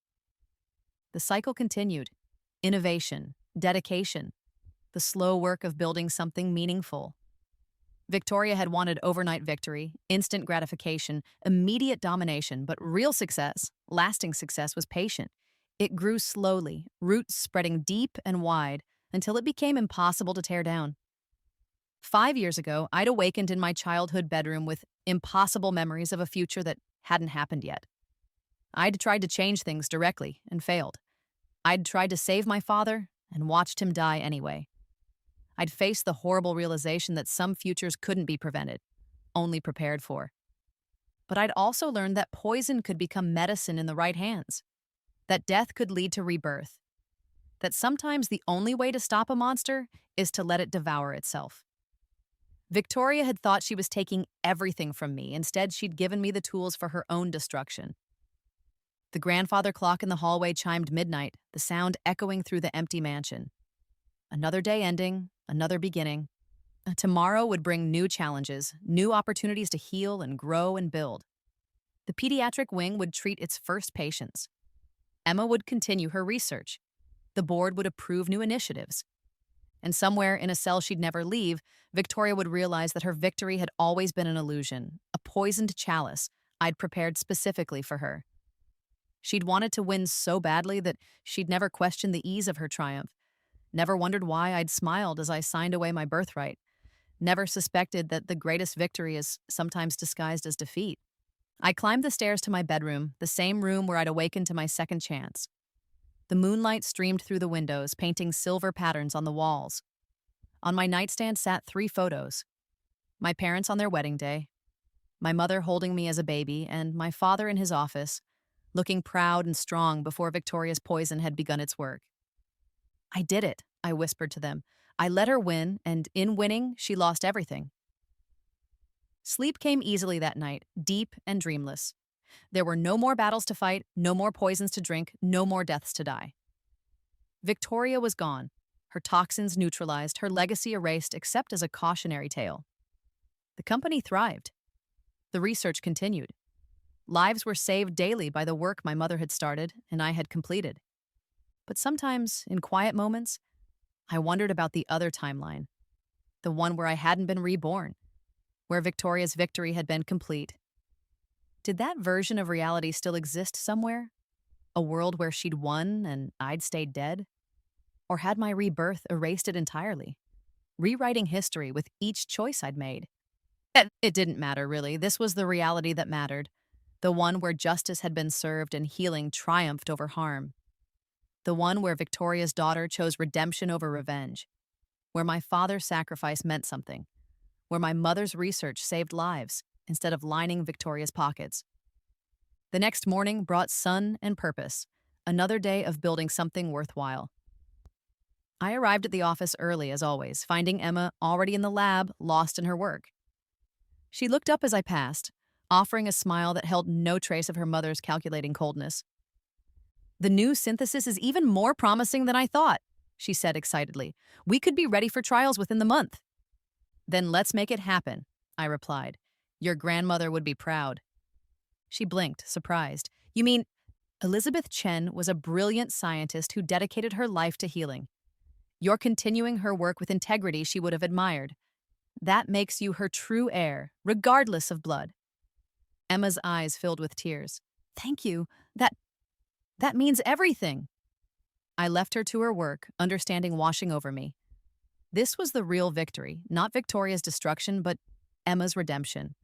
The cycle continued. Innovation, dedication, the slow work of building something meaningful. Victoria had wanted overnight victory, instant gratification, immediate domination, but real success, lasting success, was patient. It grew slowly, roots spreading deep and wide, until it became impossible to tear down. 5 years ago, I'd awakened in my childhood bedroom with impossible memories of a future that hadn't happened yet. I'd tried to change things directly and failed. I'd tried to save my father and watched him die anyway. I'd faced the horrible realization that some futures couldn't be prevented, only prepared for. But I'd also learned that poison could become medicine in the right hands, that death could lead to rebirth, that sometimes the only way to stop a monster is to let it devour itself. Victoria had thought she was taking everything from me. Instead, she'd given me the tools for her own destruction. The grandfather clock in the hallway chimed midnight, the sound echoing through the empty mansion. Another day ending, another beginning. Tomorrow would bring new challenges, new opportunities to heal and grow and build. The pediatric wing would treat its first patients. Emma would continue her research. The board would approve new initiatives. And somewhere in a cell she'd never leave, Victoria would realize that her victory had always been an illusion, a poisoned chalice I'd prepared specifically for her. She'd wanted to win so badly that she'd never questioned the ease of her triumph, never wondered why I'd smiled as I signed away my birthright, never suspected that the greatest victory is sometimes disguised as defeat. I climbed the stairs to my bedroom, the same room where I'd awakened to my second chance. The moonlight streamed through the windows, painting silver patterns on the walls. On my nightstand sat 3 photos. My parents on their wedding day, my mother holding me as a baby, and my father in his office, looking proud and strong before Victoria's poison had begun its work. "I did it," I whispered to them. "I let her win, and in winning, she lost everything." Sleep came easily that night, deep and dreamless. There were no more battles to fight, no more poisons to drink, no more deaths to die. Victoria was gone, her toxins neutralized, her legacy erased except as a cautionary tale. The company thrived. The research continued. Lives were saved daily by the work my mother had started and I had completed. But sometimes, in quiet moments, I wondered about the other timeline, the one where I hadn't been reborn, where Victoria's victory had been complete. Did that version of reality still exist somewhere? A world where she'd won and I'd stayed dead? Or had my rebirth erased it entirely, rewriting history with each choice I'd made? It didn't matter, really. This was the reality that mattered, the one where justice had been served and healing triumphed over harm. The one where Victoria's daughter chose redemption over revenge, where my father's sacrifice meant something, where my mother's research saved lives instead of lining Victoria's pockets. The next morning brought sun and purpose, another day of building something worthwhile. I arrived at the office early, as always, finding Emma already in the lab, lost in her work. She looked up as I passed, offering a smile that held no trace of her mother's calculating coldness. "The new synthesis is even more promising than I thought," she said excitedly. "We could be ready for trials within the month." "Then let's make it happen," I replied. "Your grandmother would be proud." She blinked, surprised. "You mean—" Elizabeth Chen was a brilliant scientist who dedicated her life to healing. You're continuing her work with integrity she would have admired. That makes you her true heir, regardless of blood. Emma's eyes filled with tears. "Thank you. That means everything." I left her to her work, understanding washing over me. This was the real victory, not Victoria's destruction, but Emma's redemption.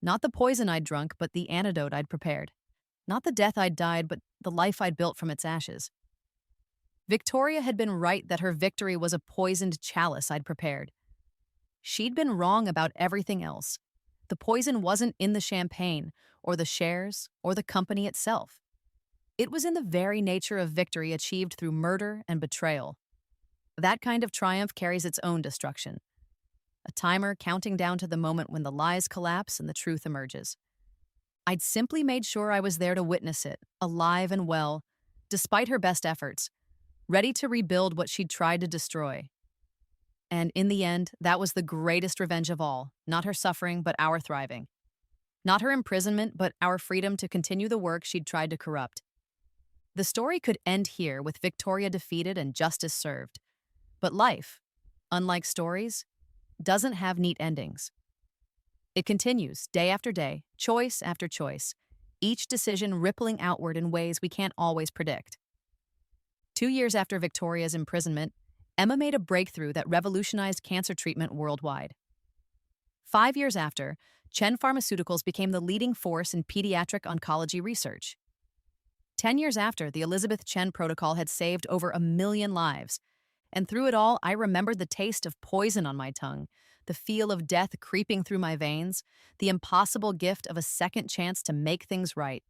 Not the poison I'd drunk, but the antidote I'd prepared. Not the death I'd died, but the life I'd built from its ashes. Victoria had been right that her victory was a poisoned chalice I'd prepared. She'd been wrong about everything else. The poison wasn't in the champagne, or the shares, or the company itself. It was in the very nature of victory achieved through murder and betrayal. That kind of triumph carries its own destruction. A timer counting down to the moment when the lies collapse and the truth emerges. I'd simply made sure I was there to witness it, alive and well, despite her best efforts, ready to rebuild what she'd tried to destroy. And in the end, that was the greatest revenge of all, not her suffering, but our thriving. Not her imprisonment, but our freedom to continue the work she'd tried to corrupt. The story could end here with Victoria defeated and justice served. But life, unlike stories, doesn't have neat endings. It continues, day after day, choice after choice, each decision rippling outward in ways we can't always predict. 2 years after Victoria's imprisonment, Emma made a breakthrough that revolutionized cancer treatment worldwide. 5 years after, Chen Pharmaceuticals became the leading force in pediatric oncology research. 10 years after, the Elizabeth Chen protocol had saved over 1 million lives. And through it all, I remembered the taste of poison on my tongue, the feel of death creeping through my veins, the impossible gift of a second chance to make things right.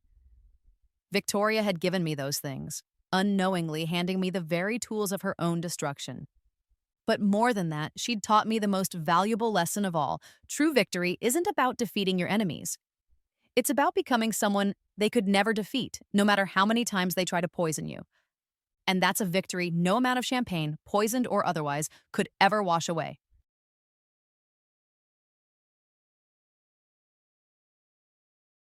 Victoria had given me those things, unknowingly handing me the very tools of her own destruction. But more than that, she'd taught me the most valuable lesson of all. True victory isn't about defeating your enemies. It's about becoming someone they could never defeat, no matter how many times they try to poison you. And that's a victory no amount of champagne, poisoned or otherwise, could ever wash away.